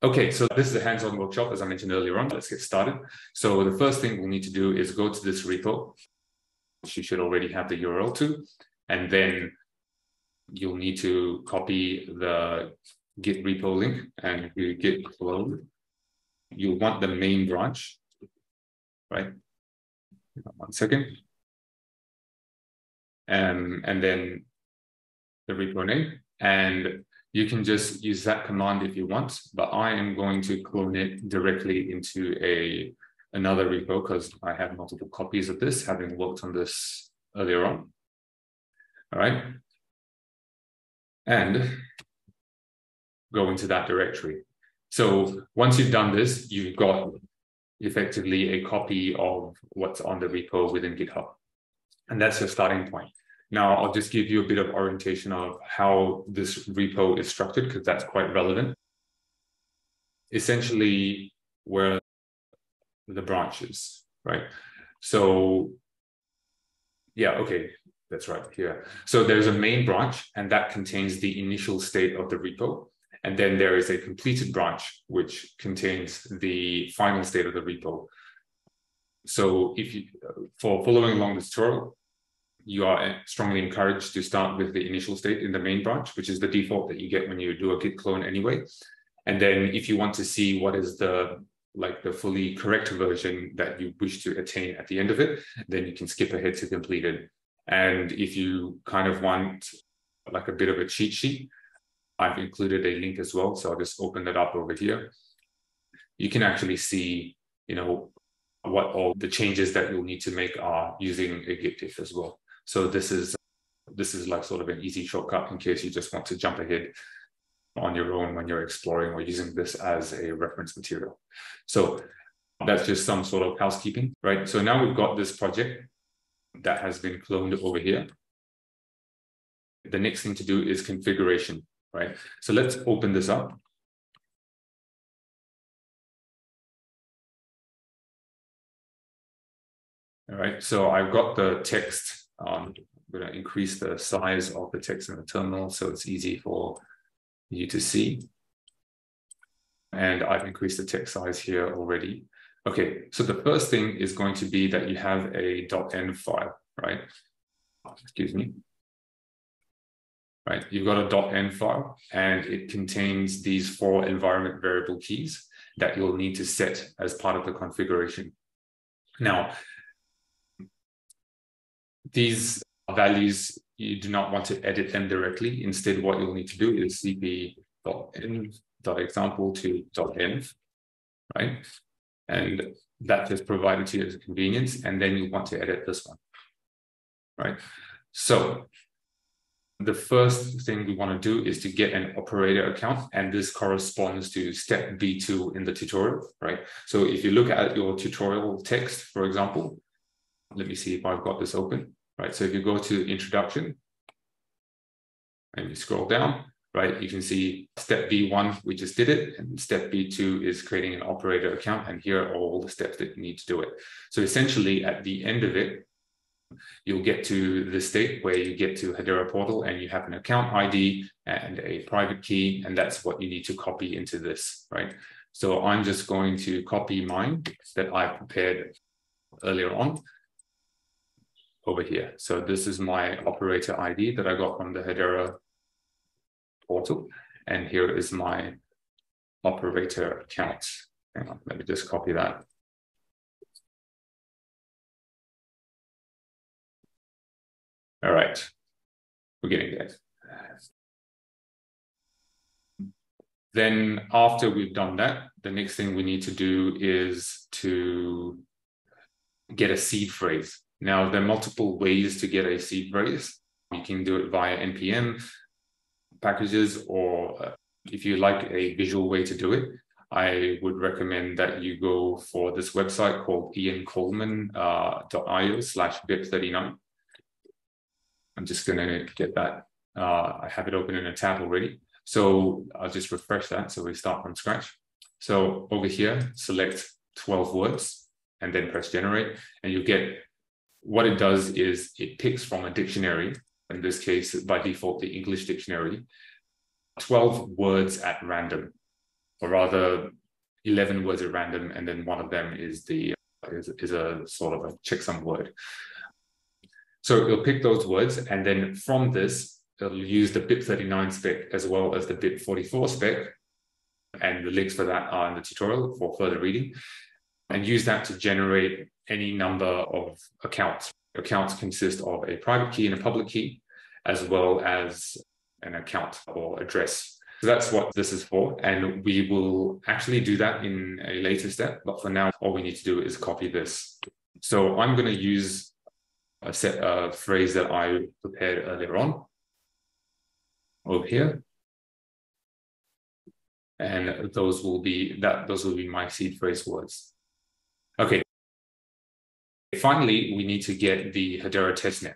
Okay, so this is a hands-on workshop, as I mentioned earlier on. Let's get started. So the first thing we'll need to do is go to this repo, which you should already have the URL to, and then you'll need to copy the Git repo link and you git clone. You'll want the main branch, right? 1 second. And then the repo name. And you can just use that command if you want, but I am going to clone it directly into another repo because I have multiple copies of this, having worked on this earlier on. All right. And go into that directory. So once you've done this, you've got effectively a copy of what's on the repo within GitHub. And that's your starting point. Now, I'll just give you a bit of orientation of how this repo is structured, because that's quite relevant. Essentially, where the branches, right? So, yeah, okay, that's right here. So there's a main branch, and that contains the initial state of the repo. And then there is a completed branch, which contains the final state of the repo. So if you, for following along this tutorial, you are strongly encouraged to start with the initial state in the main branch, which is the default that you get when you do a git clone anyway. And then if you want to see what is the fully correct version that you wish to attain at the end of it, then you can skip ahead to completed. And if you kind of want like a bit of a cheat sheet, I've included a link as well. So I'll just open that up over here. You can actually see, what all the changes that you'll need to make are using a git diff as well. So this is like sort of an easy shortcut in case you just want to jump ahead on your own when you're exploring or using this as a reference material. So that's just some sort of housekeeping, right? So now we've got this project that has been cloned over here. The next thing to do is configuration, right? So let's open this up. All right, so I've got the text. I'm going to increase the size of the text in the terminal so it's easy for you to see. And I've increased the text size here already. Okay, so the first thing is going to be that you have a .env file, right? Excuse me. Right, you've got a .env file and it contains these 4 environment variable keys that you'll need to set as part of the configuration. Now, these values, you do not want to edit them directly. Instead, what you'll need to do is cp.env.example to .env, right? And that is provided to you as a convenience. And then you want to edit this one, right? So the first thing we want to do is to get an operator account, and this corresponds to step B2 in the tutorial, right? So if you look at your tutorial text, for example, let me see if I've got this open, right? So if you go to introduction and you scroll down, right, you can see step B1, we just did it, and step B2 is creating an operator account, and here are all the steps that you need to do it. So essentially at the end of it, you'll get to the state where you get to Hedera portal and you have an account ID and a private key, and that's what you need to copy into this, right? So I'm just going to copy mine that I prepared earlier on over here. So this is my operator ID that I got from the Hedera portal. And here is my operator account. Hang on, let me just copy that. All right, we're getting there. Then after we've done that, the next thing we need to do is to get a seed phrase. Now, there are multiple ways to get a seed phrase. You can do it via NPM packages, or if you like a visual way to do it, I would recommend that you go for this website called iancoleman.io/bit39. I'm just going to get that. I have it open in a tab already. So I'll just refresh that. So we start from scratch. So over here, select 12 words and then press generate. And you get, what it does is it picks from a dictionary, in this case, by default, the English dictionary, 12 words at random. or rather 11 words at random, and then one of them is a sort of a checksum word. So it'll pick those words, and then from this, it'll use the BIP39 spec as well as the BIP44 spec, and the links for that are in the tutorial for further reading, and use that to generate any number of accounts. Accounts consist of a private key and a public key, as well as an account or address. So that's what this is for, and we will actually do that in a later step, but for now, all we need to do is copy this. So I'm going to use a set of phrase that I prepared earlier on over here, and those will be my seed phrase words. Okay. Finally, we need to get the Hedera testnet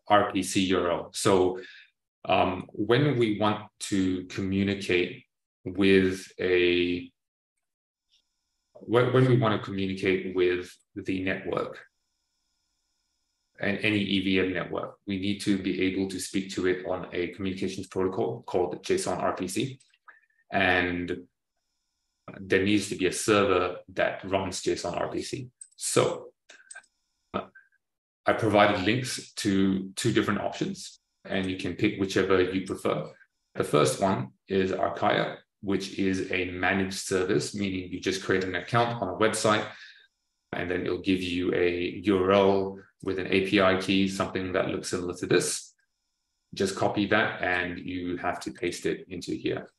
RPC URL. So when we want to communicate with the network and any EVM network, we need to be able to speak to it on a communications protocol called JSON RPC. And there needs to be a server that runs JSON RPC. So I provided links to 2 different options, and you can pick whichever you prefer. The first one is Archaea, which is a managed service, meaning you just create an account on a website, and then it'll give you a URL with an API key, something that looks similar to this. Just copy that, and you have to paste it into here.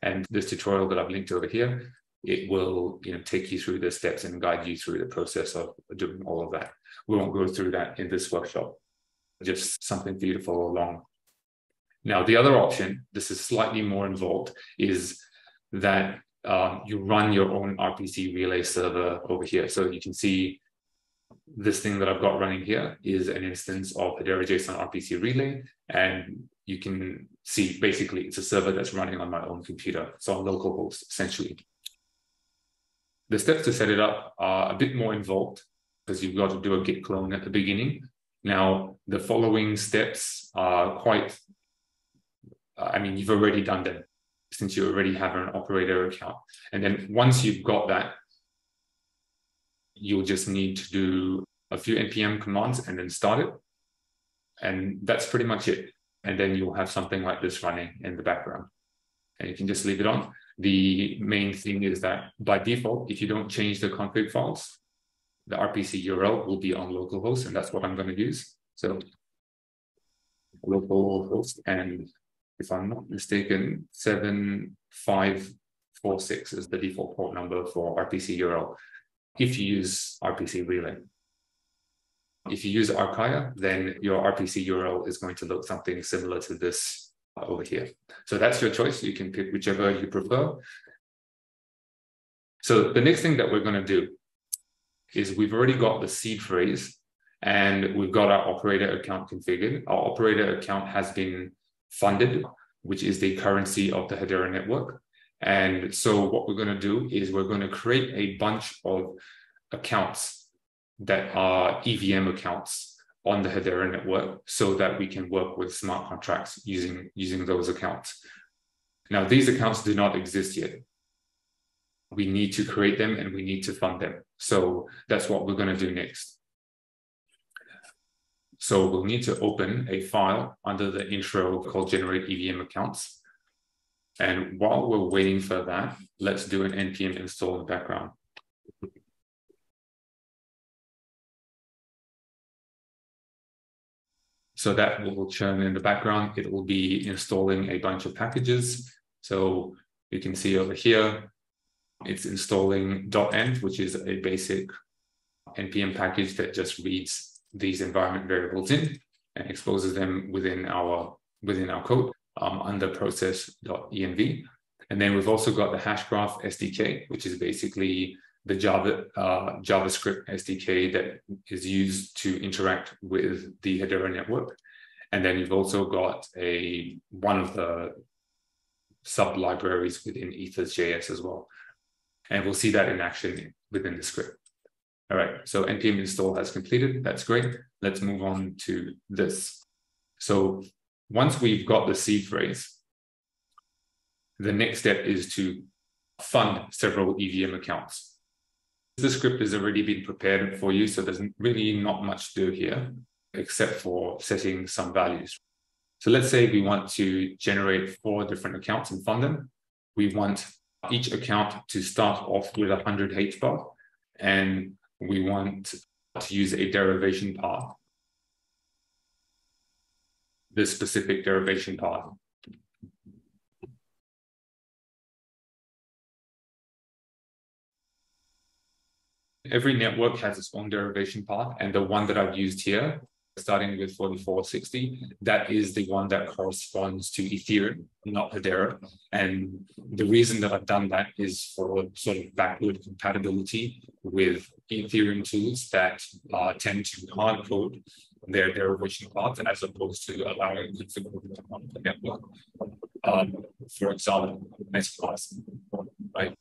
And this tutorial that I've linked over here, it will take you through the steps and guide you through the process of doing all of that. We won't go through that in this workshop, just something for you to follow along. Now, the other option, this is slightly more involved, is that you run your own RPC relay server over here. So you can see this thing that I've got running here is an instance of Hedera JSON RPC relay, and you can see basically it's a server that's running on my own computer, so on localhost essentially. The steps to set it up are a bit more involved because you've got to do a git clone at the beginning. Now, the following steps are quite, you've already done them since you already have an operator account. And then once you've got that, you'll just need to do a few npm commands and then start it. And that's pretty much it. And then you'll have something like this running in the background. And you can just leave it on. The main thing is that by default, if you don't change the config files, the RPC URL will be on localhost, and that's what I'm going to use. So localhost, and if I'm not mistaken, 7546 is the default port number for RPC URL if you use RPC relay. If you use Archaea, then your RPC URL is going to look something similar to this over here. So that's your choice. You can pick whichever you prefer. So the next thing that we're going to do is we've already got the seed phrase and we've got our operator account configured. Our operator account has been funded, which is the currency of the Hedera network. And so what we're going to do is we're going to create a bunch of accounts that are EVM accounts on the Hedera network so that we can work with smart contracts using those accounts. Now, these accounts do not exist yet. We need to create them and we need to fund them. So that's what we're going to do next. So we'll need to open a file under the intro called generate EVM accounts. And while we're waiting for that, let's do an npm install in the background. So that will churn in the background. It will be installing a bunch of packages. So you can see over here, it's installing .env, which is a basic npm package that just reads these environment variables in and exposes them within our code under process.env. And then we've also got the Hashgraph SDK, which is basically the JavaScript SDK that is used to interact with the Hedera network. And then you've also got one of the sub-libraries within Ethers.js as well. And we'll see that in action within the script. All right, so npm install has completed. That's great. Let's move on to this. So once we've got the seed phrase, the next step is to fund several EVM accounts. The script has already been prepared for you, so there's really not much to do here, except for setting some values. So let's say we want to generate 4 different accounts and fund them. We want each account to start off with 100 HBAR, and we want to use a derivation path, this specific derivation path. Every network has its own derivation path, and the one that I've used here, starting with 4460, that is the one that corresponds to Ethereum, not Hedera. And the reason that I've done that is for sort of backward compatibility with Ethereum tools that tend to hard code their derivation path as opposed to allowing configurable on the network. For example, MetaMask, right?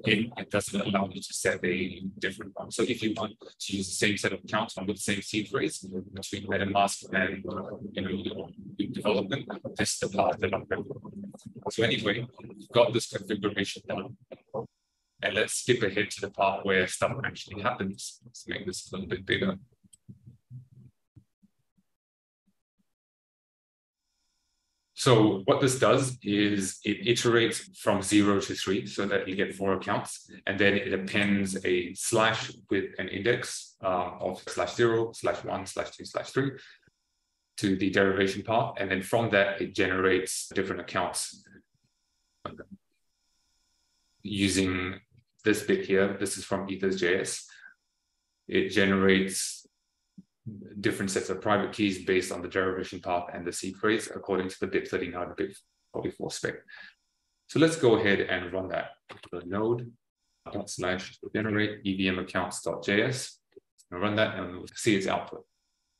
It doesn't allow you to set a different one. So if you want to use the same set of accounts with the same seed phrase between MetaMask and your development, this is the path that I'm going. So anyway, we've got this configuration done. And let's skip ahead to the part where stuff actually happens. Let's make this a little bit bigger. So what this does is it iterates from 0 to 3 so that you get 4 accounts, and then it appends a slash with an index of /0, /1, /2, /3 to the derivation path. And then from that, it generates different accounts using this bit here. This is from ethers.js. It generates different sets of private keys based on the derivation path and the seed phrase according to the BIP39 and BIP44 spec. So let's go ahead and run that. The node / generate EVM accounts.js. I'll run that and we'll see its output.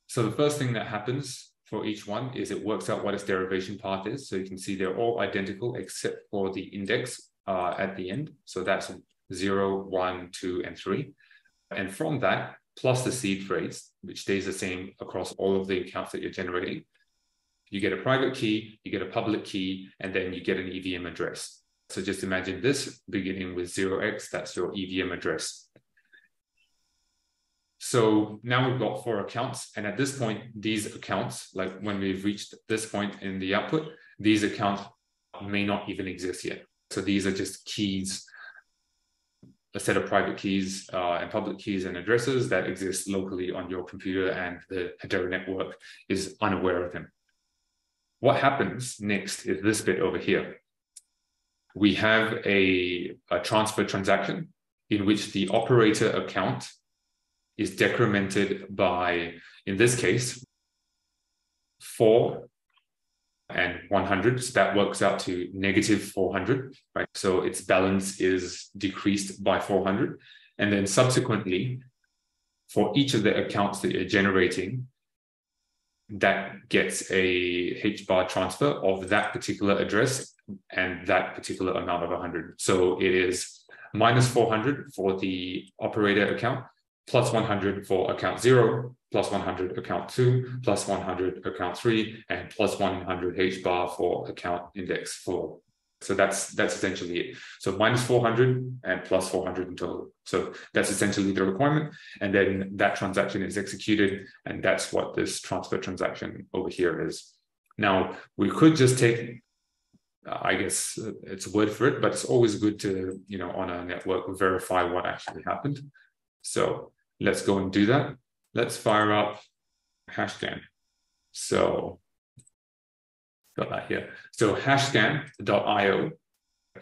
So the first thing that happens for each one is it works out what its derivation path is. So you can see they're all identical except for the index at the end. So that's 0, 1, 2, and 3. And from that, plus the seed phrase, which stays the same across all of the accounts that you're generating, you get a private key, you get a public key, and then you get an EVM address. So just imagine this beginning with 0x, that's your EVM address. So now we've got 4 accounts. And at this point, these accounts, like when we've reached this point in the output, these accounts may not even exist yet. So these are just keys, a set of private keys and public keys and addresses that exist locally on your computer, and the Hedera network is unaware of them. What happens next is this bit over here. We have a transfer transaction in which the operator account is decremented by, in this case, 4 and 100, so that works out to -400, right? So its balance is decreased by 400. And then subsequently, for each of the accounts that you're generating, that gets a HBAR transfer of that particular address and that particular amount of 100. So it is -400 for the operator account, +100 for account 0, +100 account 2, +100 account 3, and +100 HBAR for account index 4. So that's essentially it. So -400 and +400 in total. So that's essentially the requirement. And then that transaction is executed, and that's what this transfer transaction over here is. Now, we could just take, I guess it's a word for it, but it's always good to, on a network, verify what actually happened. So let's go and do that. Let's fire up Hashscan. So got that here. So hashscan.io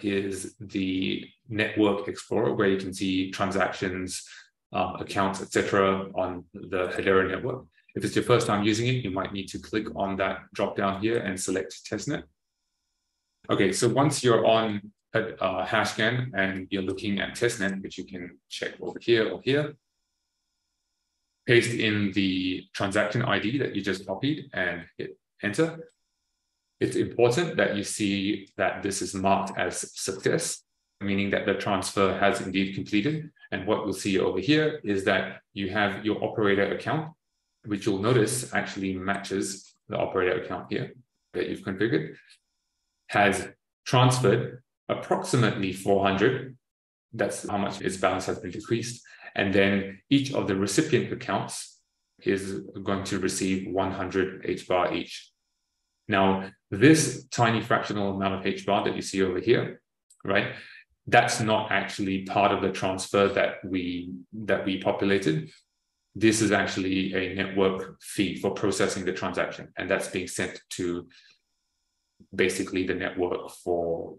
is the network explorer where you can see transactions, accounts, etc. on the Hedera network. If it's your first time using it, you might need to click on that drop down here and select testnet. Okay, so once you're on Hashscan and you're looking at testnet, which you can check over here or here, paste in the transaction ID that you just copied and hit enter. It's important that you see that this is marked as success, meaning that the transfer has indeed completed. And what we'll see over here is that you have your operator account, which you'll notice actually matches the operator account here that you've configured, has transferred approximately 400. That's how much its balance has been decreased. And then each of the recipient accounts is going to receive 100 HBAR each. Now, this tiny fractional amount of HBAR that you see over here, right? That's not actually part of the transfer that we populated. This is actually a network fee for processing the transaction, and that's being sent to basically the network for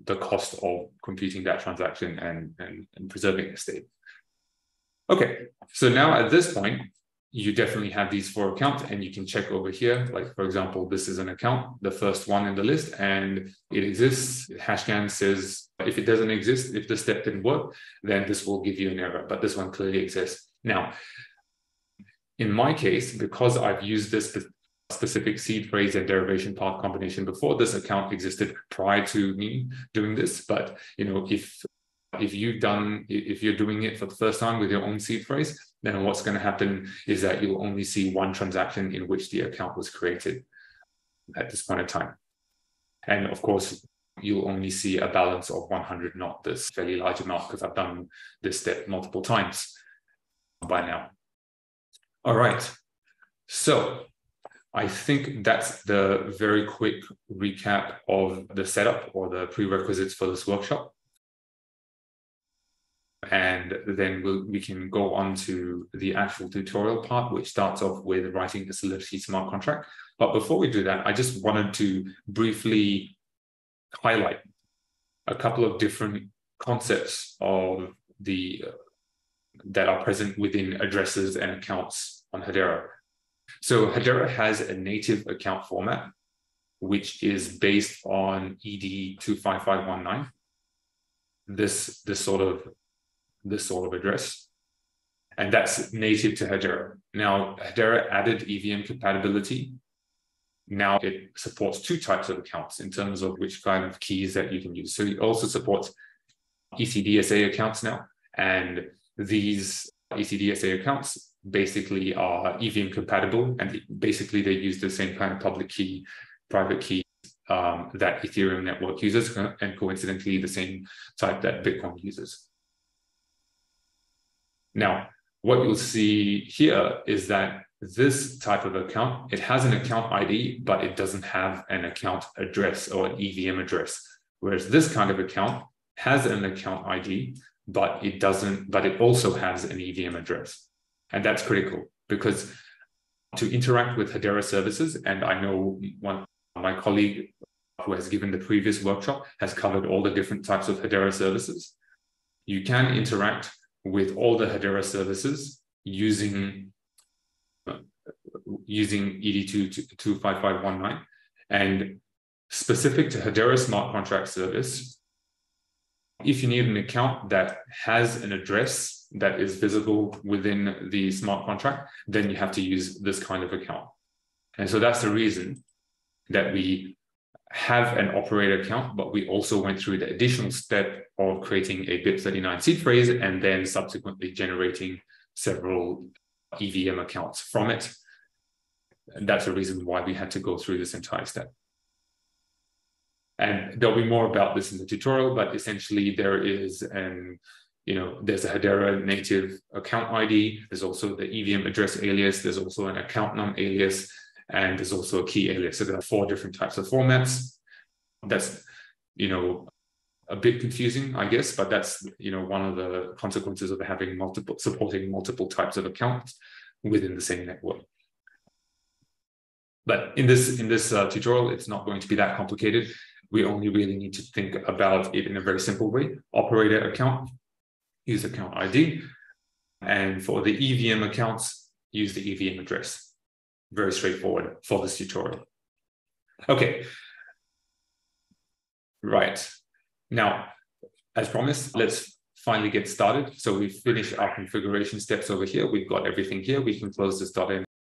the cost of computing that transaction and preserving the state. Okay, so now at this point, you definitely have these 4 accounts, and you can check over here. Like, for example, this is an account, the first one in the list, and it exists. Hashgraph says if it doesn't exist, if the step didn't work, then this will give you an error, but this one clearly exists. Now, in my case, because I've used this specific seed phrase and derivation path combination before, this account existed prior to me doing this. But if you're doing it for the first time with your own seed phrase, then what's going to happen is that you'll only see one transaction in which the account was created at this point in time. And of course, you'll only see a balance of 100, not this fairly large amount, because I've done this step multiple times by now. All right. So I think that's the very quick recap of the setup or the prerequisites for this workshop. And then we can go on to the actual tutorial part, which starts off with writing the Solidity smart contract. But before we do that, I just wanted to briefly highlight a couple of different concepts of that are present within addresses and accounts on Hedera. So Hedera has a native account format, which is based on ED 25519. This sort of address, and that's native to Hedera. Now, Hedera added EVM compatibility. Now it supports 2 types of accounts in terms of which kind of keys that you can use. So it also supports ECDSA accounts now, and these ECDSA accounts basically are EVM compatible, and basically they use the same kind of public key, private key that Ethereum network uses, and coincidentally the same type that Bitcoin uses. Now, what you'll see here is that this type of account, it has an account ID, but it doesn't have an account address or an EVM address. Whereas this kind of account has an account ID, but it also has an EVM address. And that's critical, because to interact with Hedera services, and I know my colleague who has given the previous workshop has covered all the different types of Hedera services. You can interact with all the Hedera services using ED 25519, and specific to Hedera smart contract service, if you need an account that has an address that is visible within the smart contract, then you have to use this kind of account. And so that's the reason that we have an operator account, but we also went through the additional step of creating a BIP39 seed phrase and then subsequently generating several EVM accounts from it. And that's the reason why we had to go through this entire step. And there'll be more about this in the tutorial, but essentially there is there's a Hedera native account ID. There's also the EVM address alias. There's also an account num alias, and there's also a key alias. So there are 4 different types of formats. That's, a bit confusing, I guess, but that's, one of the consequences of having supporting multiple types of accounts within the same network. But in this tutorial, it's not going to be that complicated. We only really need to think about it in a very simple way. Operator account, use account ID. And for the EVM accounts, use the EVM address. Very straightforward for this tutorial. Okay. Right. Now, as promised, let's finally get started. So we've finished our configuration steps over here. We've got everything here. We can close this .env